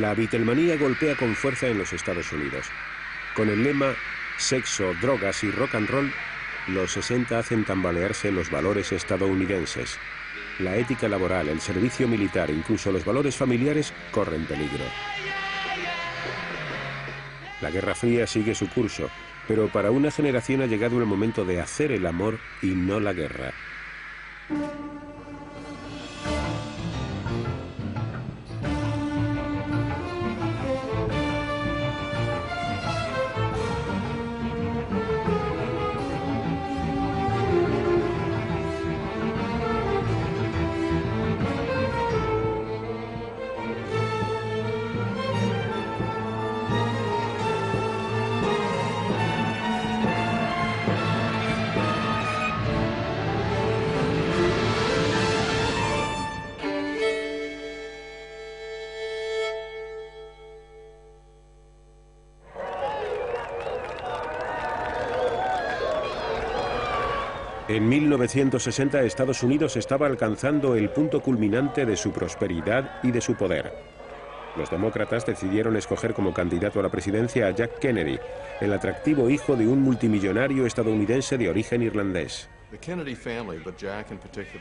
La Beatlemanía golpea con fuerza en los Estados Unidos. Con el lema sexo, drogas y rock and roll, los 60 hacen tambalearse los valores estadounidenses. La ética laboral, el servicio militar, incluso los valores familiares corren peligro. La Guerra Fría sigue su curso, pero para una generación ha llegado el momento de hacer el amor y no la guerra. En 1960 Estados Unidos estaba alcanzando el punto culminante de su prosperidad y de su poder. Los demócratas decidieron escoger como candidato a la presidencia a Jack Kennedy, el atractivo hijo de un multimillonario estadounidense de origen irlandés.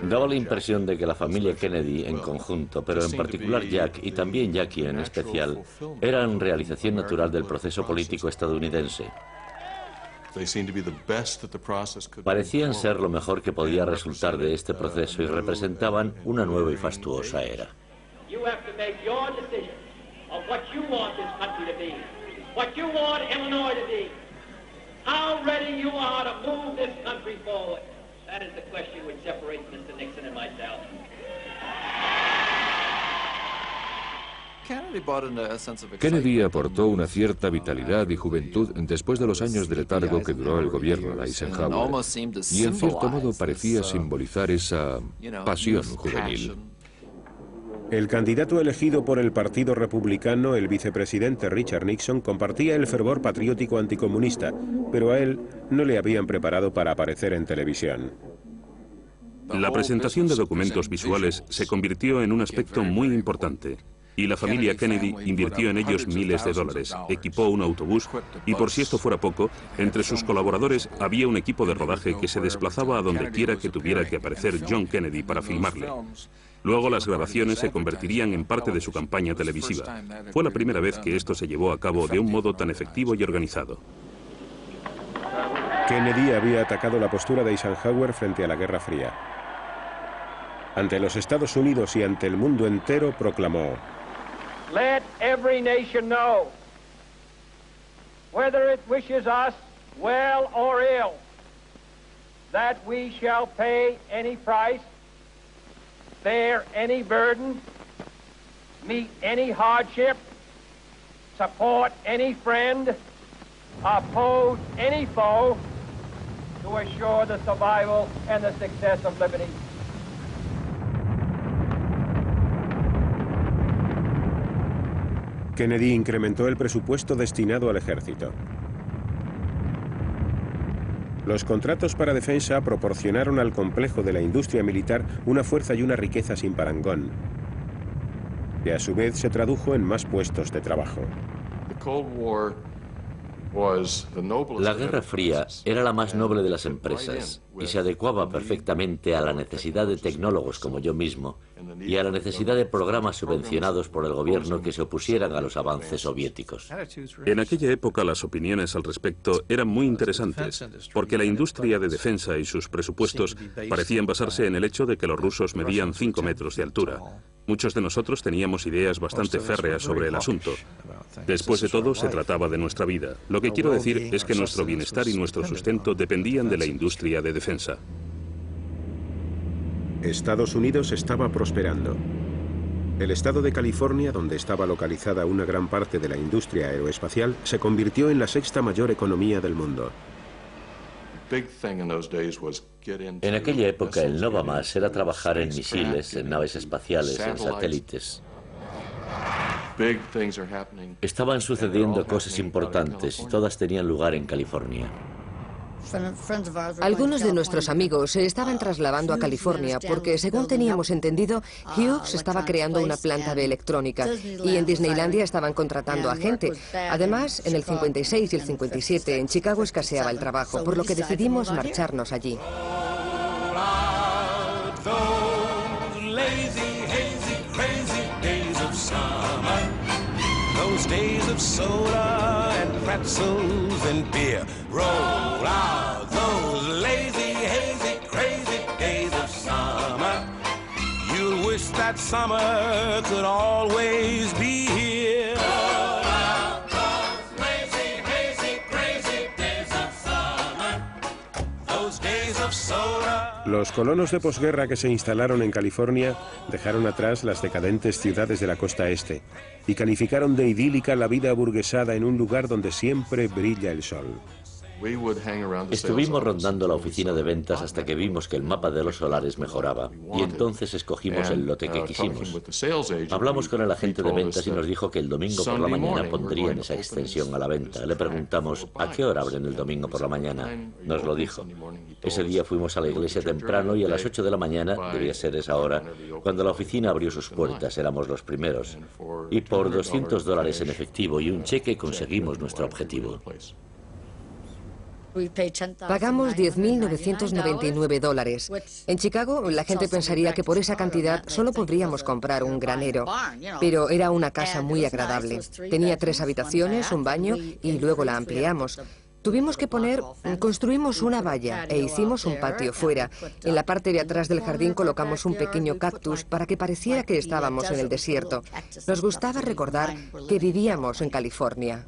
Daba la impresión de que la familia Kennedy en conjunto, pero en particular Jack y también Jackie en especial, eran realización natural del proceso político estadounidense. Parecían ser lo mejor que podía resultar de este proceso y representaban una nueva y fastuosa era. Kennedy aportó una cierta vitalidad y juventud después de los años de letargo que duró el gobierno de Eisenhower, y en cierto modo parecía simbolizar esa pasión juvenil. El candidato elegido por el Partido Republicano, el vicepresidente Richard Nixon, compartía el fervor patriótico anticomunista, pero a él no le habían preparado para aparecer en televisión. La presentación de documentos visuales se convirtió en un aspecto muy importante. Y la familia Kennedy invirtió en ellos miles de dólares, equipó un autobús y, por si esto fuera poco, entre sus colaboradores había un equipo de rodaje que se desplazaba a donde quiera que tuviera que aparecer John Kennedy para filmarle. Luego las grabaciones se convertirían en parte de su campaña televisiva. Fue la primera vez que esto se llevó a cabo de un modo tan efectivo y organizado. Kennedy había atacado la postura de Eisenhower frente a la Guerra Fría. Ante los Estados Unidos y ante el mundo entero proclamó: Let every nation know, whether it wishes us well or ill, that we shall pay any price, bear any burden, meet any hardship, support any friend, oppose any foe, to assure the survival and the success of liberty. Kennedy incrementó el presupuesto destinado al ejército. Los contratos para defensa proporcionaron al complejo de la industria militar una fuerza y una riqueza sin parangón, que a su vez se tradujo en más puestos de trabajo. La Guerra Fría era la más noble de las empresas y se adecuaba perfectamente a la necesidad de tecnólogos como yo mismo y a la necesidad de programas subvencionados por el gobierno que se opusieran a los avances soviéticos. En aquella época las opiniones al respecto eran muy interesantes, porque la industria de defensa y sus presupuestos parecían basarse en el hecho de que los rusos medían 5 metros de altura. Muchos de nosotros teníamos ideas bastante férreas sobre el asunto. Después de todo, se trataba de nuestra vida. Lo que quiero decir es que nuestro bienestar y nuestro sustento dependían de la industria de defensa. Estados Unidos estaba prosperando. El estado de California, donde estaba localizada una gran parte de la industria aeroespacial, se convirtió en la sexta mayor economía del mundo. En aquella época el no va más era trabajar en misiles, en naves espaciales, en satélites. Estaban sucediendo cosas importantes y todas tenían lugar en California. Algunos de nuestros amigos se estaban trasladando a California porque, según teníamos entendido, Hughes estaba creando una planta de electrónica y en Disneylandia estaban contratando a gente. Además, en el 56 y el 57 en Chicago escaseaba el trabajo, por lo que decidimos marcharnos allí. Those days of soda and pretzels and beer. Roll out those lazy, hazy, crazy days of summer. You'll wish that summer could always be here. Roll out those lazy, hazy, crazy days of summer. Those days of soda. Los colonos de posguerra que se instalaron en California dejaron atrás las decadentes ciudades de la costa este y calificaron de idílica la vida aburguesada en un lugar donde siempre brilla el sol. Estuvimos rondando la oficina de ventas hasta que vimos que el mapa de los solares mejoraba y entonces escogimos el lote que quisimos. Hablamos con el agente de ventas y nos dijo que el domingo por la mañana pondrían esa extensión a la venta. Le preguntamos, ¿a qué hora abren el domingo por la mañana? Nos lo dijo. Ese día fuimos a la iglesia temprano y a las 8 de la mañana, debía ser esa hora, cuando la oficina abrió sus puertas, éramos los primeros. Y por $200 en efectivo y un cheque conseguimos nuestro objetivo. Pagamos $10.999. En Chicago, la gente pensaría que por esa cantidad solo podríamos comprar un granero, pero era una casa muy agradable. Tenía 3 habitaciones, un baño y luego la ampliamos. Tuvimos que construimos una valla e hicimos un patio fuera. En la parte de atrás del jardín colocamos un pequeño cactus para que pareciera que estábamos en el desierto. Nos gustaba recordar que vivíamos en California.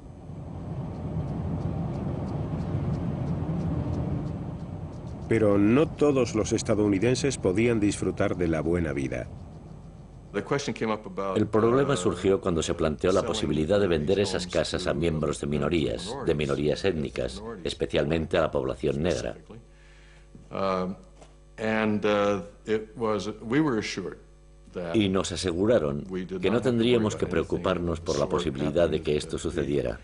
Pero no todos los estadounidenses podían disfrutar de la buena vida. El problema surgió cuando se planteó la posibilidad de vender esas casas a miembros de minorías étnicas, especialmente a la población negra. Y nos aseguraron que no tendríamos que preocuparnos por la posibilidad de que esto sucediera.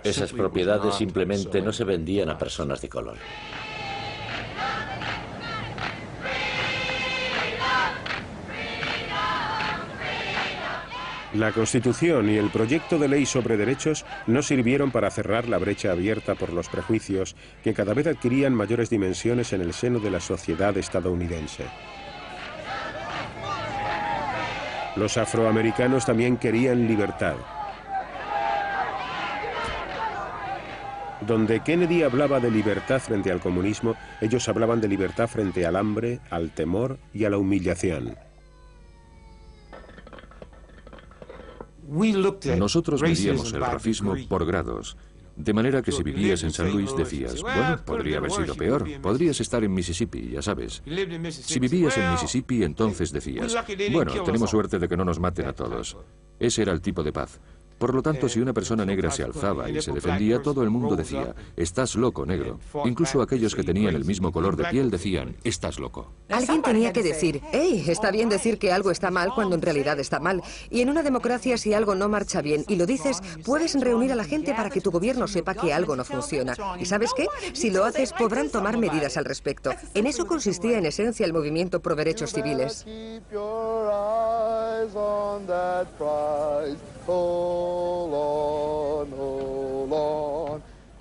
Esas propiedades simplemente no se vendían a personas de color. La Constitución y el proyecto de ley sobre derechos no sirvieron para cerrar la brecha abierta por los prejuicios que cada vez adquirían mayores dimensiones en el seno de la sociedad estadounidense. Los afroamericanos también querían libertad. Donde Kennedy hablaba de libertad frente al comunismo, ellos hablaban de libertad frente al hambre, al temor y a la humillación. Nosotros medíamos el racismo por grados, de manera que si vivías en San Luis decías, bueno, podría haber sido peor, podrías estar en Mississippi, ya sabes. Si vivías en Mississippi, entonces decías, bueno, tenemos suerte de que no nos maten a todos. Ese era el tipo de paz. Por lo tanto, si una persona negra se alzaba y se defendía, todo el mundo decía, estás loco, negro. Incluso aquellos que tenían el mismo color de piel decían, estás loco. Alguien tenía que decir, hey, está bien decir que algo está mal cuando en realidad está mal. Y en una democracia, si algo no marcha bien y lo dices, puedes reunir a la gente para que tu gobierno sepa que algo no funciona. ¿Y sabes qué? Si lo haces, podrán tomar medidas al respecto. En eso consistía en esencia el movimiento pro derechos civiles.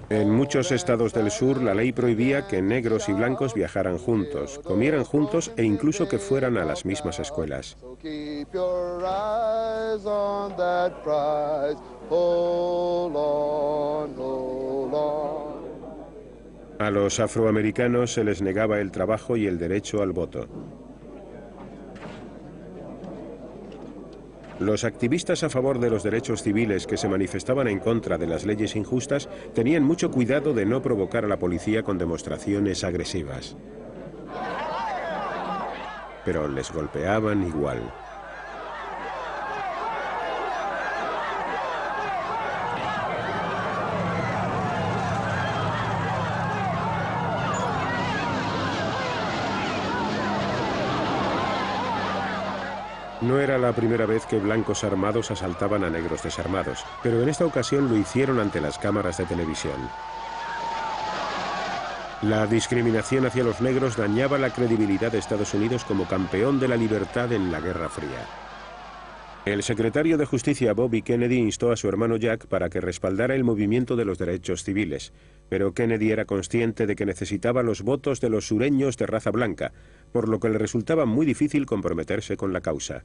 En muchos estados del sur, la ley prohibía que negros y blancos viajaran juntos, comieran juntos e incluso que fueran a las mismas escuelas. A los afroamericanos se les negaba el trabajo y el derecho al voto. Los activistas a favor de los derechos civiles que se manifestaban en contra de las leyes injustas tenían mucho cuidado de no provocar a la policía con demostraciones agresivas. Pero les golpeaban igual. No era la primera vez que blancos armados asaltaban a negros desarmados, pero en esta ocasión lo hicieron ante las cámaras de televisión. La discriminación hacia los negros dañaba la credibilidad de Estados Unidos como campeón de la libertad en la Guerra Fría. El secretario de Justicia Bobby Kennedy instó a su hermano Jack para que respaldara el movimiento de los derechos civiles, pero Kennedy era consciente de que necesitaba los votos de los sureños de raza blanca, por lo que le resultaba muy difícil comprometerse con la causa.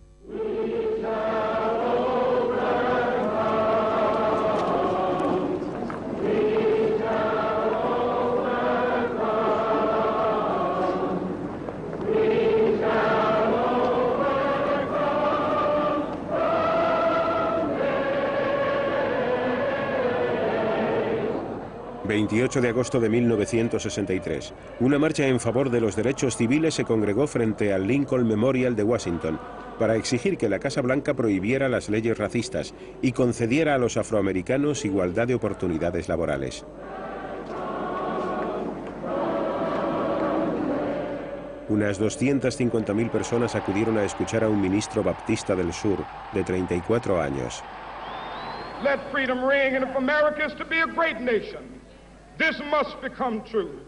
28 de agosto de 1963. Una marcha en favor de los derechos civiles se congregó frente al Lincoln Memorial de Washington para exigir que la Casa Blanca prohibiera las leyes racistas y concediera a los afroamericanos igualdad de oportunidades laborales. Unas 250.000 personas acudieron a escuchar a un ministro baptista del sur de 34 años. Let freedom ring, and if America is to be a great nation, this must become true.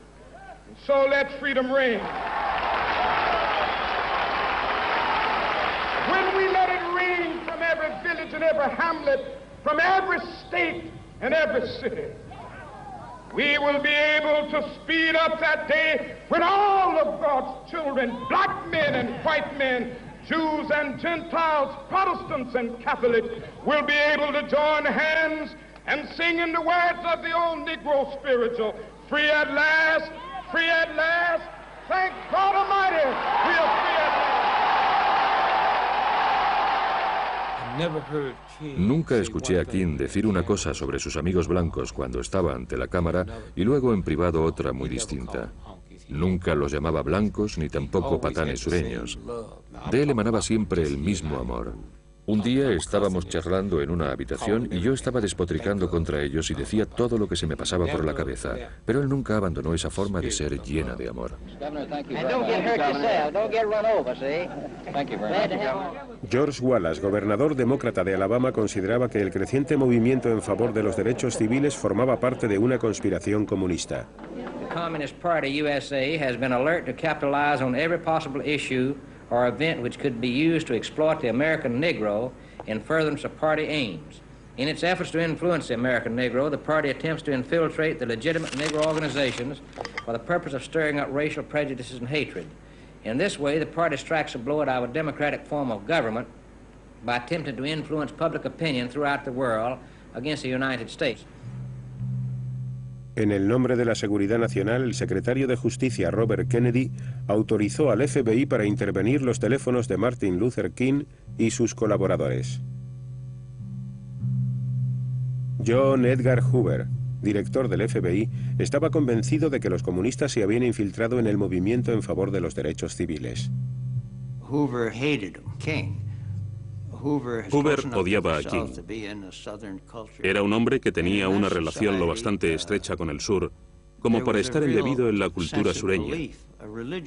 So let freedom ring. When we let it ring from every village and every hamlet, from every state and every city, we will be able to speed up that day when all of God's children, black men and white men, Jews and Gentiles, Protestants and Catholics, will be able to join hands and sing in the words of the old Negro spiritual, free at last, thank God Almighty, we are free at last. Nunca escuché a King decir una cosa sobre sus amigos blancos cuando estaba ante la cámara y luego en privado otra muy distinta. Nunca los llamaba blancos ni tampoco patanes sureños. De él emanaba siempre el mismo amor. Un día estábamos charlando en una habitación y yo estaba despotricando contra ellos y decía todo lo que se me pasaba por la cabeza, pero él nunca abandonó esa forma de ser llena de amor. George Wallace, gobernador demócrata de Alabama, consideraba que el creciente movimiento en favor de los derechos civiles formaba parte de una conspiración comunista. The Communist Party USA has been alert to capitalize on every possible issue or event which could be used to exploit the American Negro in furtherance of party aims. In its efforts to influence the American Negro, the party attempts to infiltrate the legitimate Negro organizations for the purpose of stirring up racial prejudices and hatred. In this way, the party strikes a blow at our democratic form of government by attempting to influence public opinion throughout the world against the United States. En el nombre de la seguridad nacional, el secretario de Justicia, Robert Kennedy, autorizó al FBI para intervenir los teléfonos de Martin Luther King y sus colaboradores. John Edgar Hoover, director del FBI, estaba convencido de que los comunistas se habían infiltrado en el movimiento en favor de los derechos civiles. Hoover hated King. Hoover odiaba a King. Era un hombre que tenía una relación lo bastante estrecha con el sur, como para estar embebido en la cultura sureña.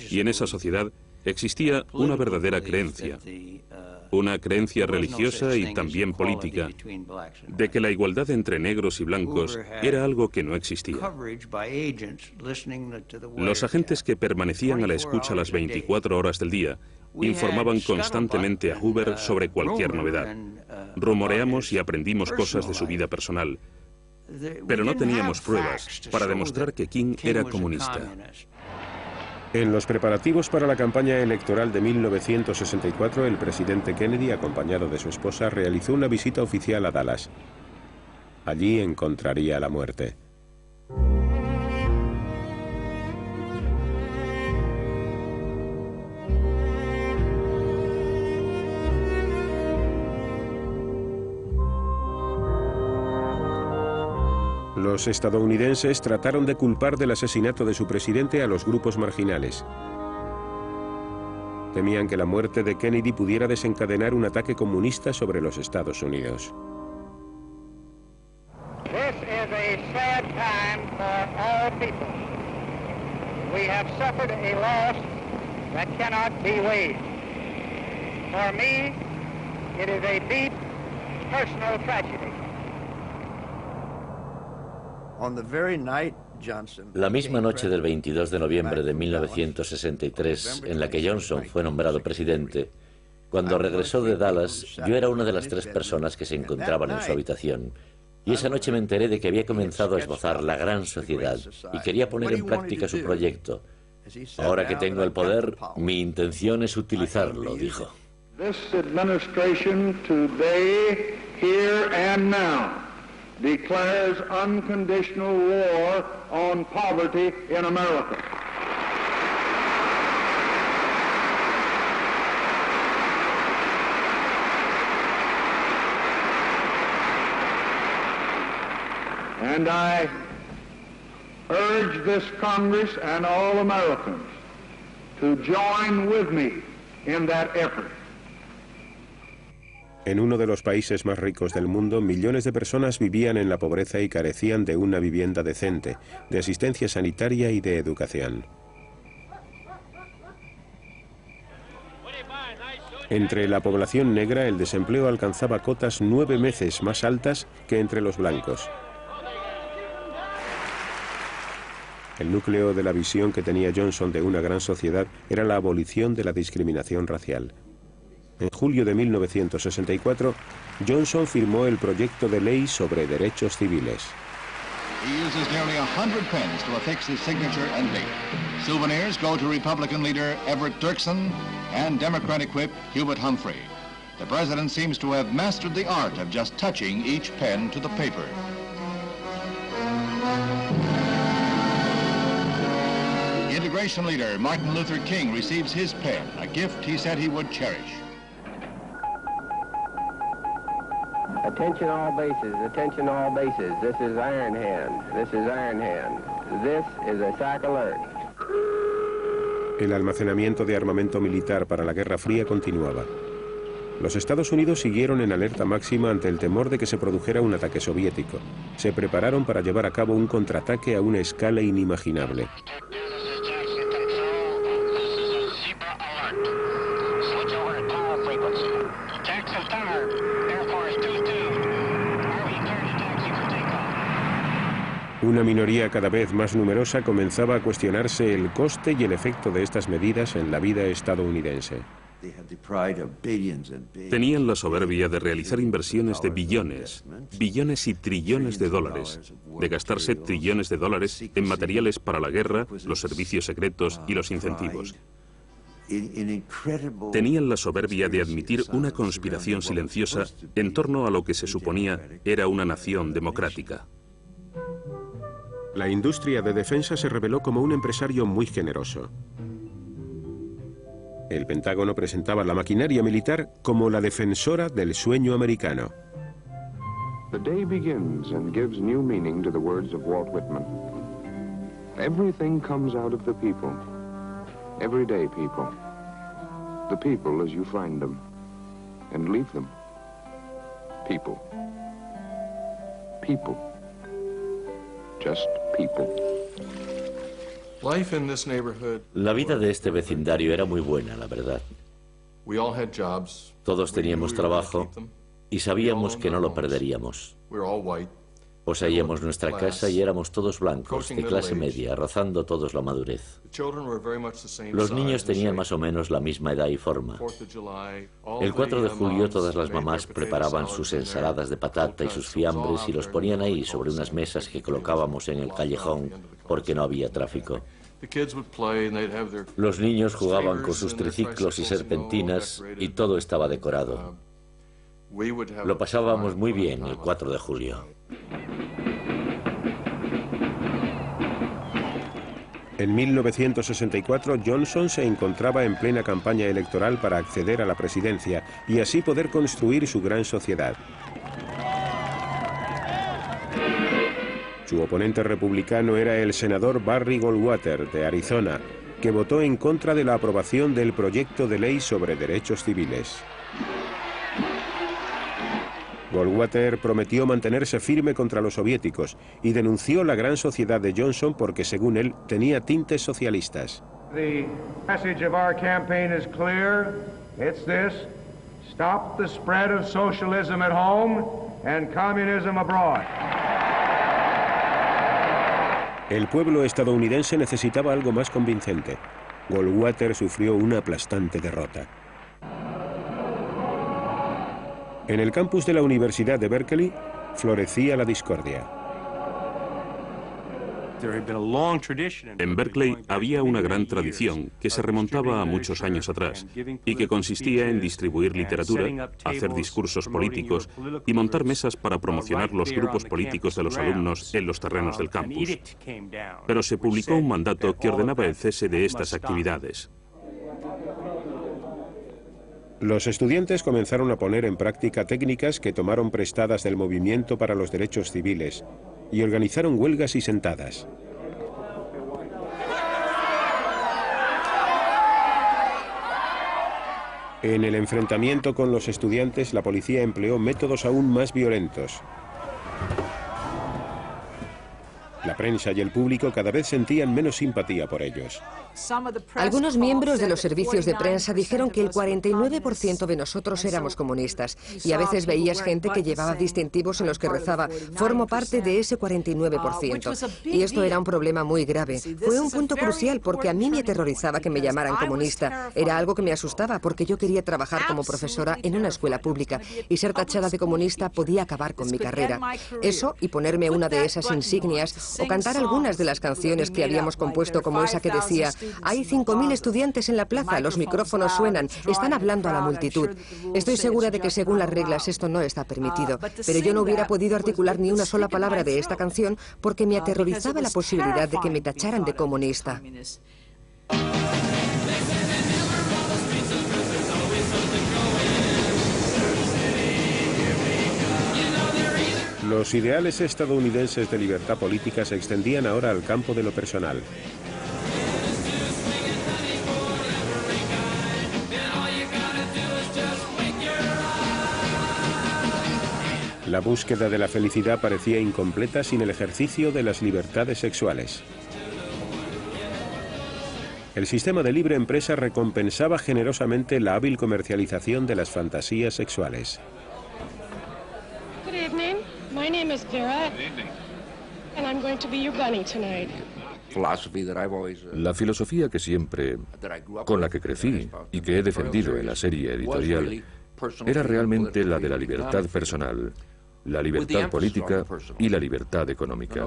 Y en esa sociedad existía una verdadera creencia, una creencia religiosa y también política, de que la igualdad entre negros y blancos era algo que no existía. Los agentes que permanecían a la escucha las 24 horas del día informaban constantemente a Hoover sobre cualquier novedad. Rumoreamos y aprendimos cosas de su vida personal, pero no teníamos pruebas para demostrar que King era comunista. En los preparativos para la campaña electoral de 1964, el presidente Kennedy, acompañado de su esposa, realizó una visita oficial a Dallas. Allí encontraría la muerte. Los estadounidenses trataron de culpar del asesinato de su presidente a los grupos marginales. Temían que la muerte de Kennedy pudiera desencadenar un ataque comunista sobre los Estados Unidos. This is a sad time for all people. We have suffered a loss that cannot be weighed. For me, it is a deep personal tragedy. La misma noche del 22 de noviembre de 1963, en la que Johnson fue nombrado presidente, cuando regresó de Dallas, yo era una de las 3 personas que se encontraban en su habitación. Y esa noche me enteré de que había comenzado a esbozar la gran sociedad y quería poner en práctica su proyecto. Ahora que tengo el poder, mi intención es utilizarlo, dijo. This administration today, here and now, declares unconditional war on poverty in America. And I urge this Congress and all Americans to join with me in that effort. En uno de los países más ricos del mundo, millones de personas vivían en la pobreza y carecían de una vivienda decente, de asistencia sanitaria y de educación. Entre la población negra, el desempleo alcanzaba cotas 9 veces más altas que entre los blancos. El núcleo de la visión que tenía Johnson de una gran sociedad era la abolición de la discriminación racial. En julio de 1964, Johnson firmó el proyecto de ley sobre derechos civiles. He uses nearly 100 pens to affix his signature and date. Souvenirs go to Republican leader Everett Dirksen and Democratic whip Hubert Humphrey. The president seems to have mastered the art of just touching each pen to the paper. Integration leader Martin Luther King receives his pen, a gift he said he would cherish. Attention all bases, attention all bases. This is Iron Hand, this is Iron Hand. This is a SAC alert. El almacenamiento de armamento militar para la Guerra Fría continuaba. Los Estados Unidos siguieron en alerta máxima ante el temor de que se produjera un ataque soviético. Se prepararon para llevar a cabo un contraataque a una escala inimaginable. Una minoría cada vez más numerosa comenzaba a cuestionarse el coste y el efecto de estas medidas en la vida estadounidense. Tenían la soberbia de realizar inversiones de billones, billones y trillones de dólares, de gastarse trillones de dólares en materiales para la guerra, los servicios secretos y los incentivos. Tenían la soberbia de admitir una conspiración silenciosa en torno a lo que se suponía era una nación democrática. La industria de defensa se reveló como un empresario muy generoso. El Pentágono presentaba la maquinaria militar como la defensora del sueño americano. The day begins and gives new meaning to the words of Walt Whitman. Everything comes out of the people. Everyday people. The people as you find them. And leave them. People. People. Just people. La vida de este vecindario era muy buena, la verdad. Todos teníamos trabajo y sabíamos que no lo perderíamos. Poseíamos nuestra casa y éramos todos blancos, de clase media, rozando todos la madurez. Los niños tenían más o menos la misma edad y forma. El 4 de julio todas las mamás preparaban sus ensaladas de patata y sus fiambres y los ponían ahí sobre unas mesas que colocábamos en el callejón porque no había tráfico. Los niños jugaban con sus triciclos y serpentinas y todo estaba decorado. Lo pasábamos muy bien el 4 de julio. En 1964, Johnson se encontraba en plena campaña electoral para acceder a la presidencia y así poder construir su gran sociedad. Su oponente republicano era el senador Barry Goldwater, de Arizona, que votó en contra de la aprobación del proyecto de ley sobre derechos civiles. Goldwater prometió mantenerse firme contra los soviéticos y denunció la gran sociedad de Johnson porque, según él, tenía tintes socialistas. The message of our campaign is clear. It's this: stop the spread of socialism at home and communism abroad. El pueblo estadounidense necesitaba algo más convincente. Goldwater sufrió una aplastante derrota. En el campus de la Universidad de Berkeley florecía la discordia. En Berkeley había una gran tradición que se remontaba a muchos años atrás y que consistía en distribuir literatura, hacer discursos políticos y montar mesas para promocionar los grupos políticos de los alumnos en los terrenos del campus. Pero se publicó un mandato que ordenaba el cese de estas actividades. Los estudiantes comenzaron a poner en práctica técnicas que tomaron prestadas del movimiento para los derechos civiles y organizaron huelgas y sentadas. En el enfrentamiento con los estudiantes, la policía empleó métodos aún más violentos. La prensa y el público cada vez sentían menos simpatía por ellos. Algunos miembros de los servicios de prensa dijeron que el 49% de nosotros éramos comunistas, y a veces veías gente que llevaba distintivos en los que rezaba «formo parte de ese 49%». Y esto era un problema muy grave. Fue un punto crucial porque a mí me aterrorizaba que me llamaran comunista. Era algo que me asustaba porque yo quería trabajar como profesora en una escuela pública, y ser tachada de comunista podía acabar con mi carrera. Eso y ponerme una de esas insignias o cantar algunas de las canciones que habíamos compuesto, como esa que decía «Hay 5.000 estudiantes en la plaza, los micrófonos suenan, están hablando a la multitud». Estoy segura de que según las reglas esto no está permitido, pero yo no hubiera podido articular ni una sola palabra de esta canción porque me aterrorizaba la posibilidad de que me tacharan de comunista. Los ideales estadounidenses de libertad política se extendían ahora al campo de lo personal. La búsqueda de la felicidad parecía incompleta sin el ejercicio de las libertades sexuales. El sistema de libre empresa recompensaba generosamente la hábil comercialización de las fantasías sexuales. Good evening. My name is Vera, and I'm going to be your gunny tonight. La filosofía con la que crecí y que he defendido en la serie editorial era realmente la de la libertad personal, la libertad política y la libertad económica.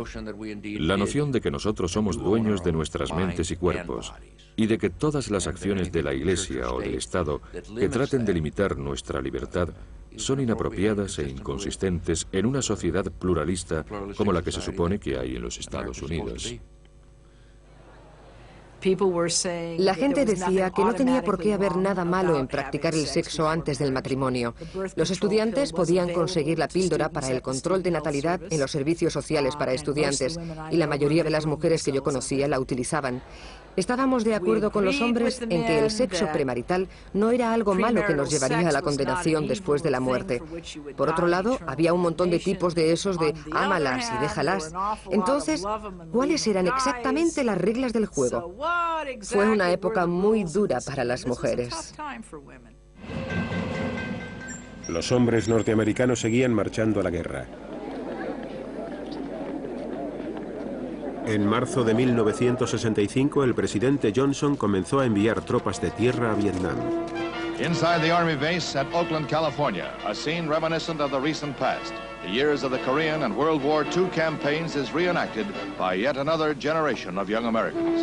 La noción de que nosotros somos dueños de nuestras mentes y cuerpos y de que todas las acciones de la Iglesia o del Estado que traten de limitar nuestra libertad son inapropiadas e inconsistentes en una sociedad pluralista como la que se supone que hay en los Estados Unidos. La gente decía que no tenía por qué haber nada malo en practicar el sexo antes del matrimonio. Los estudiantes podían conseguir la píldora para el control de natalidad en los servicios sociales para estudiantes, y la mayoría de las mujeres que yo conocía la utilizaban. Estábamos de acuerdo con los hombres en que el sexo premarital no era algo malo que nos llevaría a la condenación después de la muerte. Por otro lado, había un montón de tipos de esos de ámalas y déjalas. Entonces, ¿cuáles eran exactamente las reglas del juego? Fue una época muy dura para las mujeres. Los hombres norteamericanos seguían marchando a la guerra. En marzo de 1965, el presidente Johnson comenzó a enviar tropas de tierra a Vietnam. Inside the Army base at Oakland, California, a scene reminiscent of the recent past. The years of the Korean and World War II campaigns is reenacted by yet another generation of young Americans.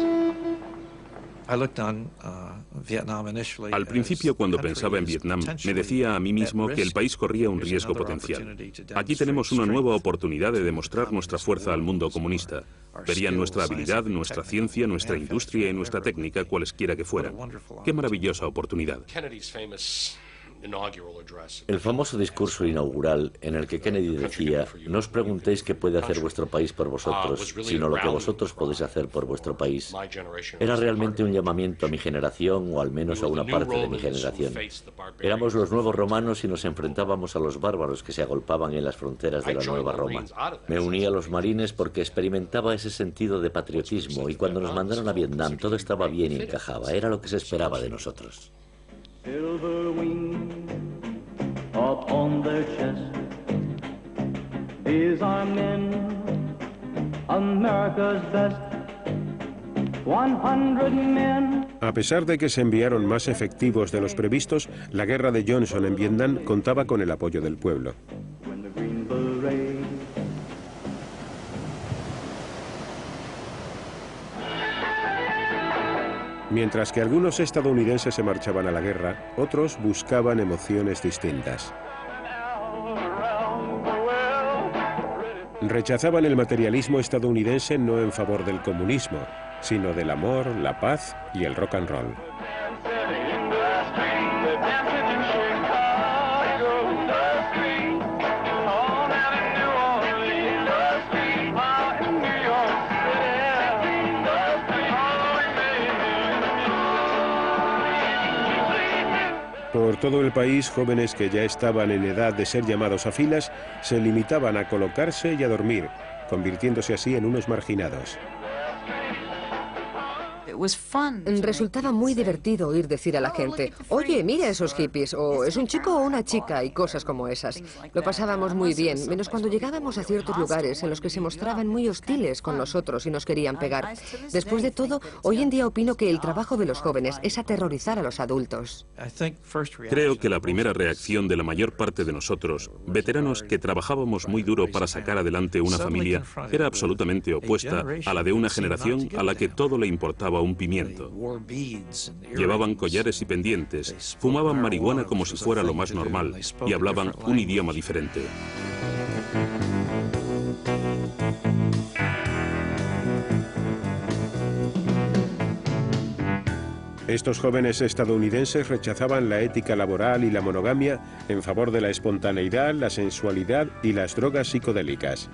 Al principio, cuando pensaba en Vietnam, me decía a mí mismo que el país corría un riesgo potencial. Aquí tenemos una nueva oportunidad de demostrar nuestra fuerza al mundo comunista. Verían nuestra habilidad, nuestra ciencia, nuestra industria y nuestra técnica, cualesquiera que fueran. ¡Qué maravillosa oportunidad! El famoso discurso inaugural en el que Kennedy decía: no os preguntéis qué puede hacer vuestro país por vosotros, sino lo que vosotros podéis hacer por vuestro país, era realmente un llamamiento a mi generación, o al menos a una parte de mi generación. Éramos los nuevos romanos y nos enfrentábamos a los bárbaros que se agolpaban en las fronteras de la nueva Roma. Me uní a los marines porque experimentaba ese sentido de patriotismo, y cuando nos mandaron a Vietnam todo estaba bien y encajaba, era lo que se esperaba de nosotros. Silver wings upon their chest is our men America's best. 100 men. A pesar de que se enviaron más efectivos de los previstos, la guerra de Johnson en Vietnam contaba con el apoyo del pueblo. Mientras que algunos estadounidenses se marchaban a la guerra, otros buscaban emociones distintas. Rechazaban el materialismo estadounidense no en favor del comunismo, sino del amor, la paz y el rock and roll. Por todo el país, jóvenes que ya estaban en edad de ser llamados a filas se limitaban a colocarse y a dormir, convirtiéndose así en unos marginados. Resultaba muy divertido oír decir a la gente: oye, mira esos hippies, o es un chico o una chica, y cosas como esas. Lo pasábamos muy bien, menos cuando llegábamos a ciertos lugares en los que se mostraban muy hostiles con nosotros y nos querían pegar. Después de todo, hoy en día opino que el trabajo de los jóvenes es aterrorizar a los adultos. Creo que la primera reacción de la mayor parte de nosotros, veteranos que trabajábamos muy duro para sacar adelante una familia, era absolutamente opuesta a la de una generación a la que todo le importaba un pimiento. Llevaban collares y pendientes, fumaban marihuana como si fuera lo más normal y hablaban un idioma diferente. Estos jóvenes estadounidenses rechazaban la ética laboral y la monogamia en favor de la espontaneidad, la sensualidad y las drogas psicodélicas.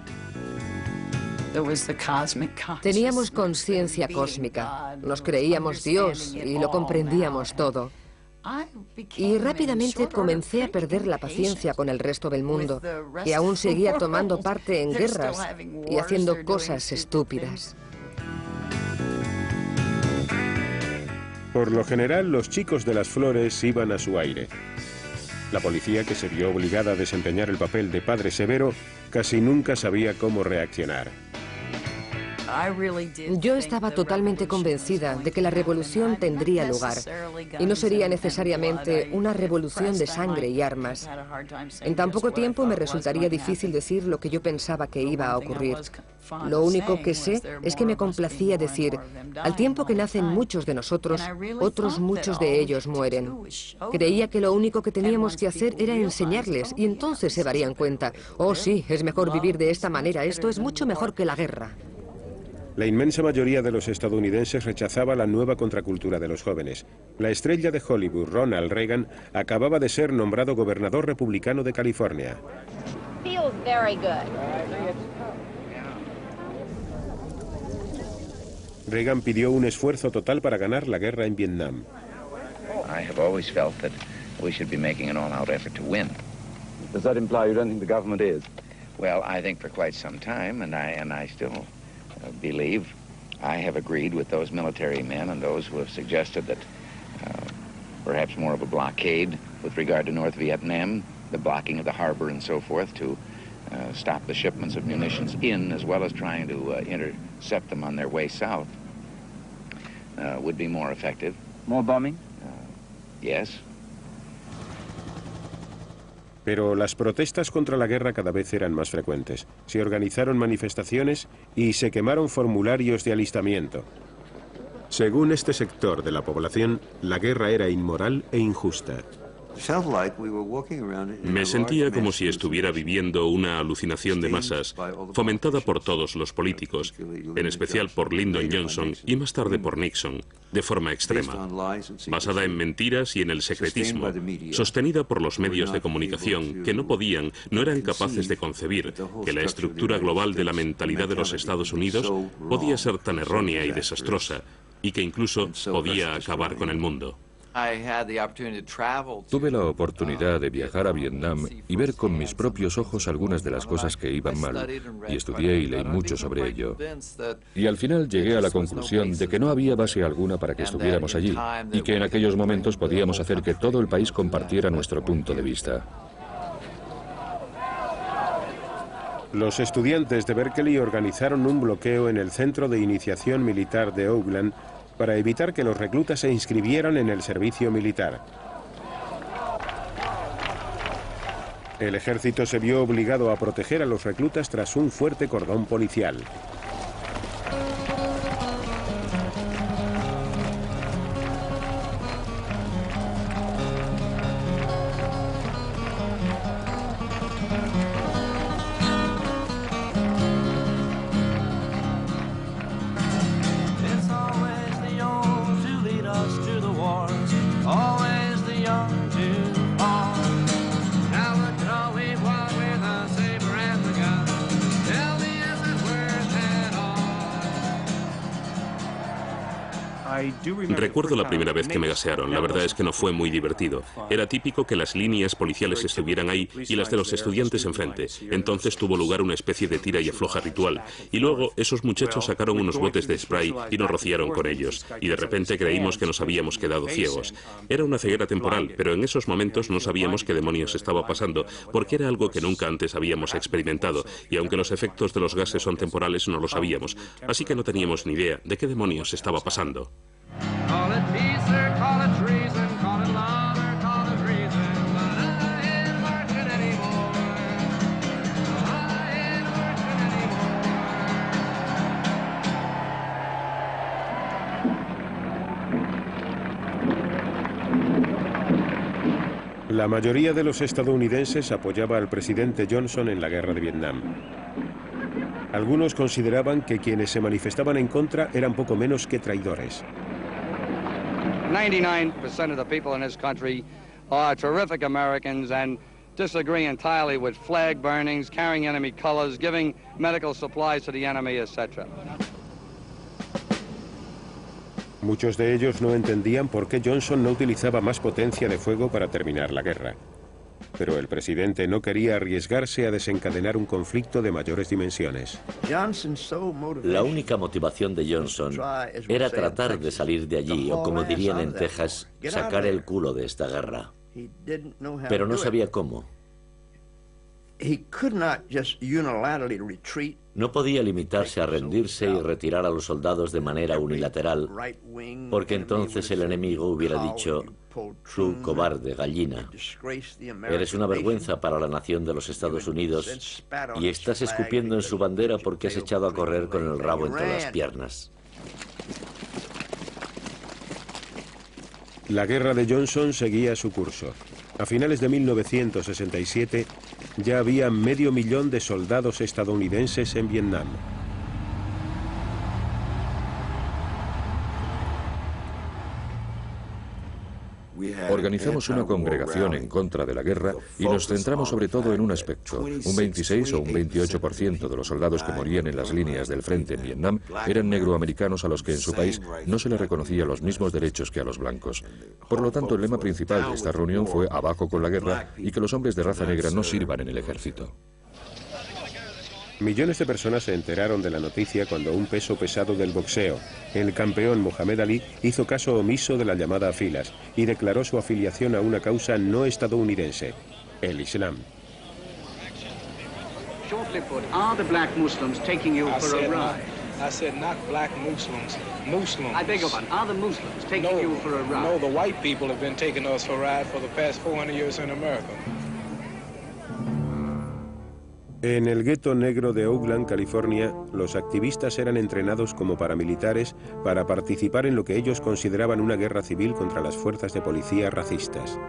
Teníamos conciencia cósmica, nos creíamos Dios y lo comprendíamos todo. Y rápidamente comencé a perder la paciencia con el resto del mundo, que aún seguía tomando parte en guerras y haciendo cosas estúpidas. Por lo general, los chicos de las flores iban a su aire. La policía, que se vio obligada a desempeñar el papel de padre severo, casi nunca sabía cómo reaccionar. Yo estaba totalmente convencida de que la revolución tendría lugar y no sería necesariamente una revolución de sangre y armas. En tan poco tiempo me resultaría difícil decir lo que yo pensaba que iba a ocurrir. Lo único que sé es que me complacía decir: al tiempo que nacen muchos de nosotros, otros muchos de ellos mueren. Creía que lo único que teníamos que hacer era enseñarles y entonces se darían cuenta: oh sí, es mejor vivir de esta manera, esto es mucho mejor que la guerra. La inmensa mayoría de los estadounidenses rechazaba la nueva contracultura de los jóvenes. La estrella de Hollywood, Ronald Reagan, acababa de ser nombrado gobernador republicano de California. Reagan pidió un esfuerzo total para ganar la guerra en Vietnam. I have always felt that we should be making an all-out effort to win. Does that imply you don't think the government is? Well, I think for quite some time, and I still believe, I have agreed with those military men and those who have suggested that perhaps more of a blockade with regard to North Vietnam, the blocking of the harbor and so forth to stop the shipments of munitions in, as well as trying to intercept them on their way south, would be more effective. More bombing? Yes. Pero las protestas contra la guerra cada vez eran más frecuentes. Se organizaron manifestaciones y se quemaron formularios de alistamiento. Según este sector de la población, la guerra era inmoral e injusta. Me sentía como si estuviera viviendo una alucinación de masas, fomentada por todos los políticos, en especial por Lyndon Johnson y más tarde por Nixon, de forma extrema, basada en mentiras y en el secretismo, sostenida por los medios de comunicación que no eran capaces de concebir que la estructura global de la mentalidad de los Estados Unidos podía ser tan errónea y desastrosa, y que incluso podía acabar con el mundo. Tuve la oportunidad de viajar a Vietnam y ver con mis propios ojos algunas de las cosas que iban mal, y estudié y leí mucho sobre ello. Y al final llegué a la conclusión de que no había base alguna para que estuviéramos allí, y que en aquellos momentos podíamos hacer que todo el país compartiera nuestro punto de vista. Los estudiantes de Berkeley organizaron un bloqueo en el centro de iniciación militar de Oakland para evitar que los reclutas se inscribieran en el servicio militar. El ejército se vio obligado a proteger a los reclutas tras un fuerte cordón policial. Recuerdo la primera vez que me gasearon. La verdad es que no fue muy divertido. Era típico que las líneas policiales estuvieran ahí y las de los estudiantes enfrente. Entonces tuvo lugar una especie de tira y afloja ritual. Y luego esos muchachos sacaron unos botes de spray y nos rociaron con ellos. Y de repente creímos que nos habíamos quedado ciegos. Era una ceguera temporal, pero en esos momentos no sabíamos qué demonios estaba pasando, porque era algo que nunca antes habíamos experimentado. Y aunque los efectos de los gases son temporales, no lo sabíamos. Así que no teníamos ni idea de qué demonios estaba pasando. Call it peace or call it treason, call it love or call it reason, but I ain't marching anymore. I ain't marching anymore. La mayoría de los estadounidenses apoyaba al presidente Johnson en la guerra de Vietnam. Algunos consideraban que quienes se manifestaban en contra eran poco menos que traidores. 99% of the people in this country are terrific Americans and disagree entirely with flag burnings, carrying enemy colors, giving medical supplies to the enemy, etc. Muchos de ellos no entendían por qué Johnson no utilizaba más potencia de fuego para terminar la guerra. Pero el presidente no quería arriesgarse a desencadenar un conflicto de mayores dimensiones. La única motivación de Johnson era tratar de salir de allí, o como dirían en Texas, sacar el culo de esta guerra. Pero no sabía cómo. No podía limitarse a rendirse y retirar a los soldados de manera unilateral, porque entonces el enemigo hubiera dicho: tú, cobarde gallina, eres una vergüenza para la nación de los Estados Unidos y estás escupiendo en su bandera porque has echado a correr con el rabo entre las piernas. La guerra de Johnson seguía su curso. A finales de 1967 ya había 500.000 de soldados estadounidenses en Vietnam. Organizamos una congregación en contra de la guerra y nos centramos sobre todo en un aspecto. Un 26 o un 28% de los soldados que morían en las líneas del frente en Vietnam eran negroamericanos a los que en su país no se les reconocía los mismos derechos que a los blancos. Por lo tanto, el lema principal de esta reunión fue abajo con la guerra y que los hombres de raza negra no sirvan en el ejército. Millones de personas se enteraron de la noticia cuando un peso pesado del boxeo, el campeón Muhammad Ali, hizo caso omiso de la llamada a filas y declaró su afiliación a una causa no estadounidense, el Islam. Shortly put, are the black Muslims taking you for a ride? I said not black Muslims, Muslims. I beg your pardon, are the Muslims taking you for a ride? No, the white people have been taking us for a ride for the past 400 years in America. En el gueto negro de Oakland, California, los activistas eran entrenados como paramilitares para participar en lo que ellos consideraban una guerra civil contra las fuerzas de policía racistas.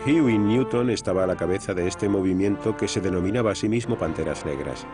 Huey Newton estaba a la cabeza de este movimiento que se denominaba a sí mismo Panteras Negras.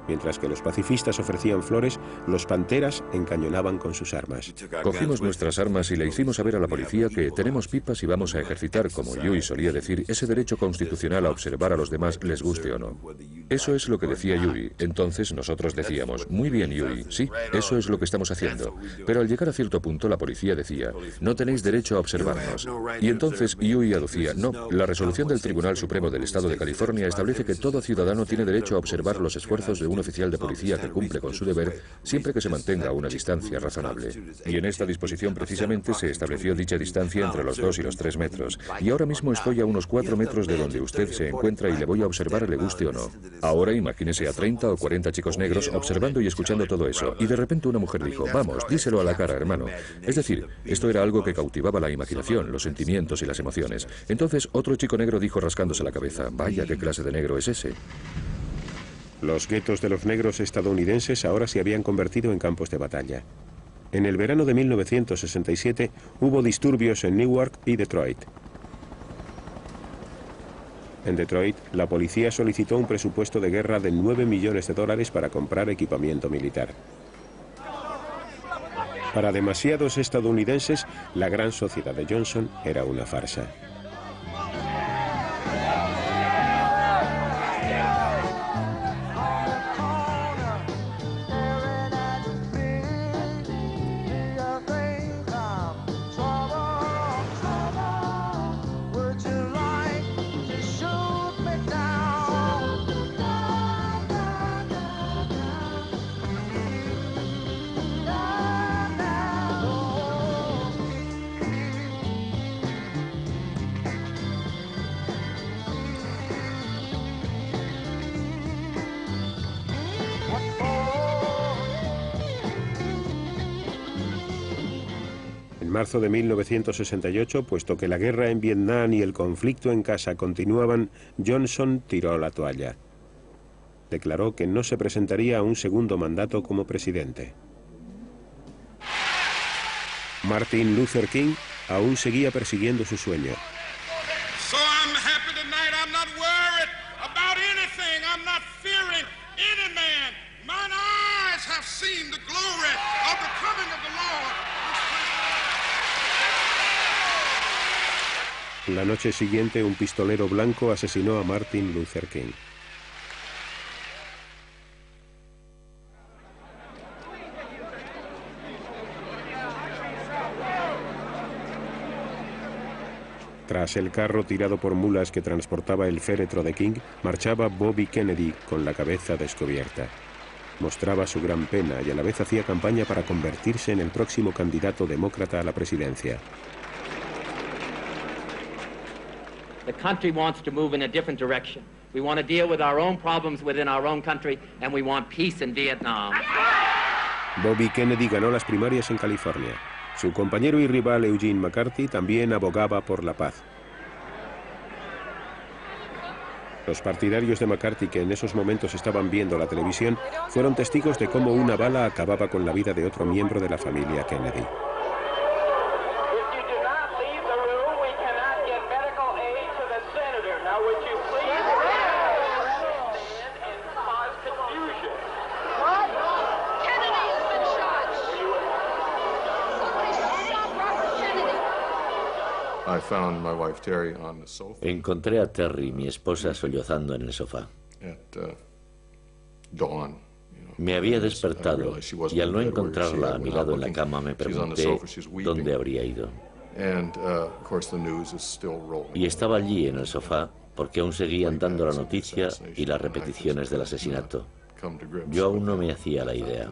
Mientras que los pacifistas ofrecían flores, los panteras encañonaban con sus armas. Cogimos nuestras armas y le hicimos saber a la policía que tenemos pipas y vamos a ejercitar, como Huey solía decir, ese derecho constitucional a observar a los demás, les guste o no. Eso es lo que decía Huey. Entonces nosotros decíamos: muy bien, Huey, sí, eso es lo que estamos haciendo. Pero al llegar a cierto punto la policía decía: no tenéis derecho a observarnos. Y entonces Huey aducía: no, la resolución del Tribunal Supremo del Estado de California establece que todo ciudadano tiene derecho a observar los esfuerzos de un oficial de policía que cumple con su deber siempre que se mantenga a una distancia razonable. Y en esta disposición precisamente se estableció dicha distancia entre los 2 y los 3 metros. Y ahora mismo estoy a unos 4 metros de donde usted se encuentra y le voy a observar, le guste o no. Ahora imagínese a 30 o 40 chicos negros observando y escuchando todo eso. Y de repente una mujer dijo, vamos, díselo a la cara, hermano. Es decir, esto era algo que cautivaba la imaginación, los sentimientos y las emociones. Entonces otro chico negro dijo rascándose la cabeza, vaya, ¿qué clase de negro es ese? Los guetos de los negros estadounidenses ahora se habían convertido en campos de batalla. En el verano de 1967 hubo disturbios en Newark y Detroit. En Detroit, la policía solicitó un presupuesto de guerra de $9 millones para comprar equipamiento militar. Para demasiados estadounidenses, la gran sociedad de Johnson era una farsa. En marzo de 1968, puesto que la guerra en Vietnam y el conflicto en casa continuaban, Johnson tiró la toalla. Declaró que no se presentaría a un segundo mandato como presidente. Martin Luther King aún seguía persiguiendo su sueño. So I'm happy tonight. I'm not worried about anything. I'm not fearing any man. Mine eyes have seen the glory of the coming of the Lord. La noche siguiente, un pistolero blanco asesinó a Martin Luther King. Tras el carro tirado por mulas que transportaba el féretro de King, marchaba Bobby Kennedy con la cabeza descubierta. Mostraba su gran pena y a la vez hacía campaña para convertirse en el próximo candidato demócrata a la presidencia. The country wants to move in a different direction. We want to deal with our own problems within our own country, and we want peace in Vietnam. Bobby Kennedy ganó las primarias en California. Su compañero y rival Eugene McCarthy también abogaba por la paz. Los partidarios de McCarthy, que en esos momentos estaban viendo la televisión, fueron testigos de cómo una bala acababa con la vida de otro miembro de la familia Kennedy. Encontré a Terry, mi esposa, sollozando en el sofá. Me había despertado y al no encontrarla a mi lado en la cama me pregunté dónde habría ido. Y estaba allí en el sofá porque aún seguían dando la noticia y las repeticiones del asesinato. Yo aún no me hacía la idea.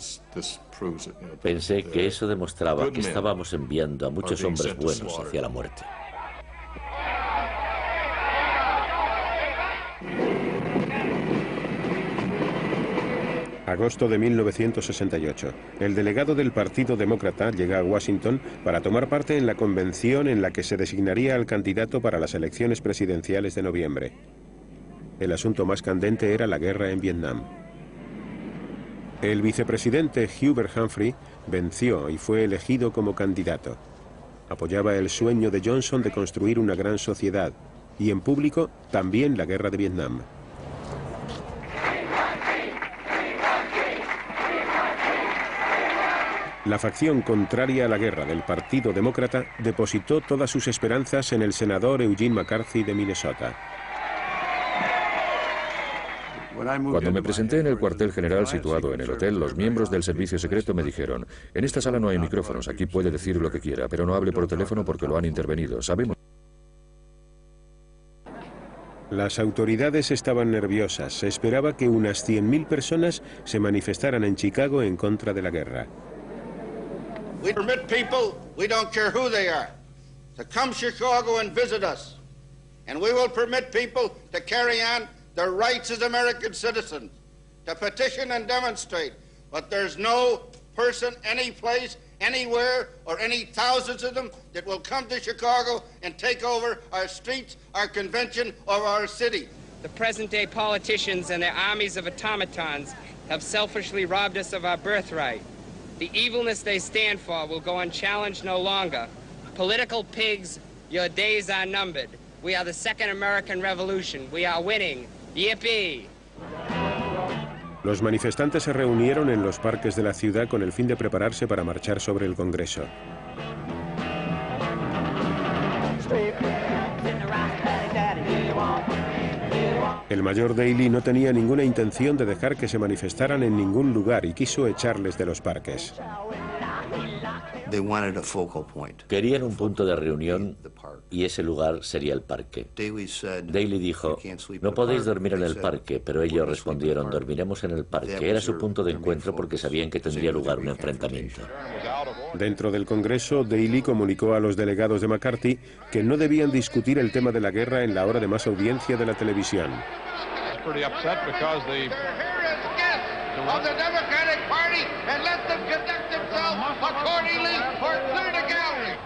Pensé que eso demostraba que estábamos enviando a muchos hombres buenos hacia la muerte. Agosto de 1968. El delegado del Partido Demócrata llega a Washington para tomar parte en la convención en la que se designaría al candidato para las elecciones presidenciales de noviembre. El asunto más candente era la guerra en Vietnam. El vicepresidente Hubert Humphrey venció y fue elegido como candidato. Apoyaba el sueño de Johnson de construir una gran sociedad y en público también la guerra de Vietnam. La facción contraria a la guerra del Partido Demócrata depositó todas sus esperanzas en el senador Eugene McCarthy de Minnesota. Cuando me presenté en el cuartel general situado en el hotel, los miembros del servicio secreto me dijeron: en esta sala no hay micrófonos, aquí puede decir lo que quiera, pero no hable por teléfono porque lo han intervenido. Sabemos. Las autoridades estaban nerviosas. Se esperaba que unas 100.000 personas se manifestaran en Chicago en contra de la guerra. We permit people, we don't care who they are, to come to Chicago and visit us. And we will permit people to carry on their rights as American citizens, to petition and demonstrate. But there's no person, any place, anywhere, or any thousands of them that will come to Chicago and take over our streets, our convention, or our city. The present-day politicians and their armies of automatons have selfishly robbed us of our birthright. The evilness they stand for will go unchallenged no longer. Political pigs, your days are numbered. We are the Second American Revolution. We are winning. Yippee! Los manifestantes se reunieron en los parques de la ciudad con el fin de prepararse para marchar sobre el Congreso. El mayor Daley no tenía ninguna intención de dejar que se manifestaran en ningún lugar y quiso echarles de los parques. Querían un punto de reunión y ese lugar sería el parque. Daley dijo, no podéis dormir en el parque, pero ellos respondieron, dormiremos en el parque. Era su punto de encuentro porque sabían que tendría lugar un enfrentamiento. Dentro del Congreso, Daley comunicó a los delegados de McCarthy que no debían discutir el tema de la guerra en la hora de más audiencia de la televisión. Of the Democratic Party and let them conduct themselves accordingly or clear the gallery.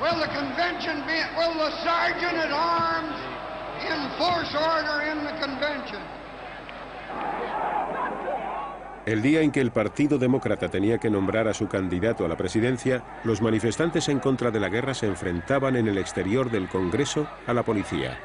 Will the convention be, will the sergeant at arms enforce order in the convention? El día en que el Partido Demócrata tenía que nombrar a su candidato a la presidencia, los manifestantes en contra de la guerra se enfrentaban en el exterior del Congreso a la policía.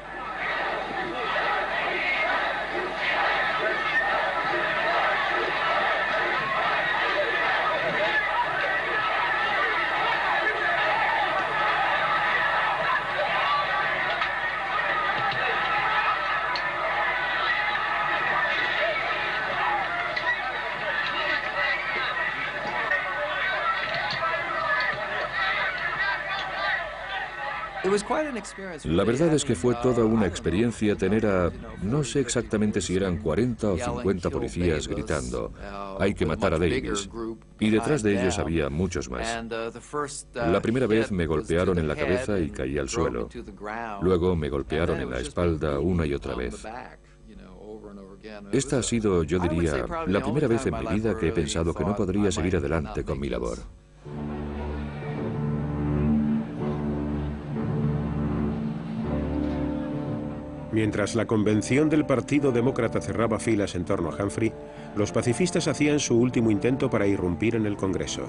La verdad es que fue toda una experiencia tener a, no sé exactamente si eran 40 o 50 policías gritando, hay que matar a Davis, y detrás de ellos había muchos más. La primera vez me golpearon en la cabeza y caí al suelo. Luego me golpearon en la espalda una y otra vez. Esta ha sido, yo diría, la primera vez en mi vida que he pensado que no podría seguir adelante con mi labor. Mientras la convención del Partido Demócrata cerraba filas en torno a Humphrey, los pacifistas hacían su último intento para irrumpir en el Congreso.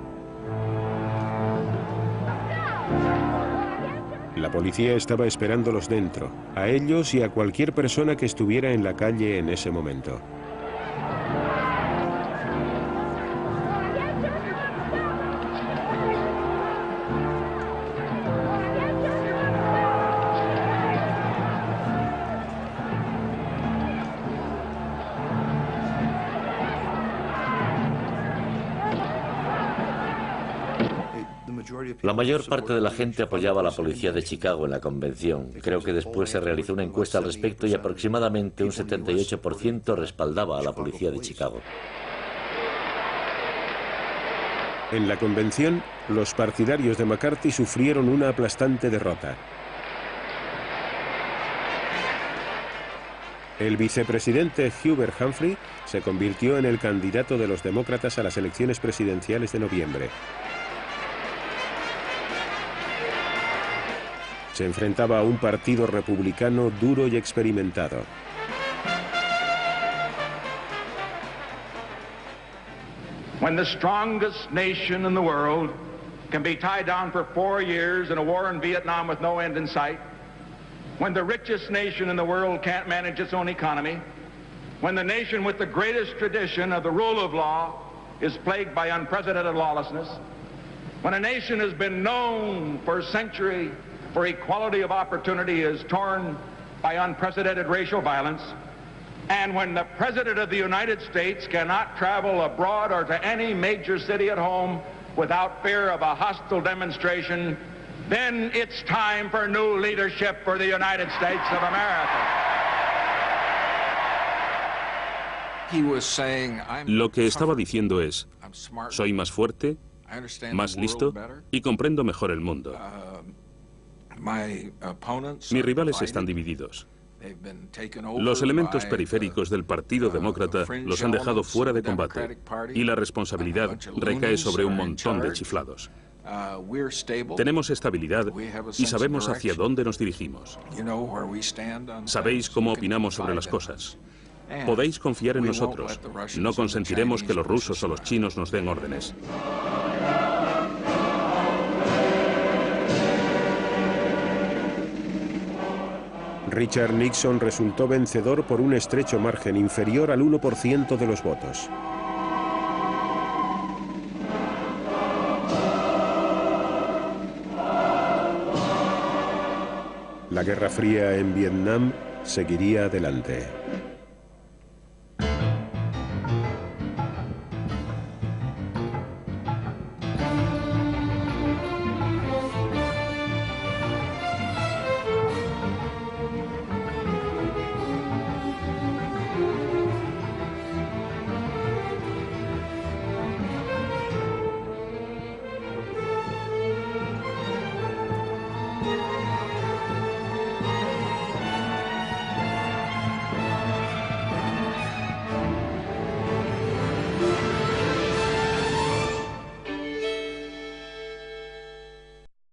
La policía estaba esperándolos dentro, a ellos y a cualquier persona que estuviera en la calle en ese momento. La mayor parte de la gente apoyaba a la policía de Chicago en la convención. Creo que después se realizó una encuesta al respecto y aproximadamente un 78% respaldaba a la policía de Chicago. En la convención, los partidarios de McCarthy sufrieron una aplastante derrota. El vicepresidente Hubert Humphrey se convirtió en el candidato de los demócratas a las elecciones presidenciales de noviembre. Se enfrentaba a un partido republicano duro y experimentado. When the strongest nation in the world can be tied down for 4 years in a war in Vietnam with no end in sight, when the richest nation in the world can't manage its own economy, when the nation with the greatest tradition of the rule of law is plagued by unprecedented lawlessness, when a nation has been known for centuries for equality of opportunity is torn by unprecedented racial violence, and when the President of the United States cannot travel abroad or to any major city at home without fear of a hostile demonstration, then it's time for new leadership for the United States of America. Lo que estaba diciendo es, soy más fuerte, más listo y comprendo mejor el mundo. Mis rivales están divididos. Los elementos periféricos del Partido Demócrata los han dejado fuera de combate y la responsabilidad recae sobre un montón de chiflados. Tenemos estabilidad y sabemos hacia dónde nos dirigimos. Sabéis cómo opinamos sobre las cosas. Podéis confiar en nosotros. No consentiremos que los rusos o los chinos nos den órdenes. Richard Nixon resultó vencedor por un estrecho margen inferior al 1% de los votos. La Guerra Fría en Vietnam seguiría adelante.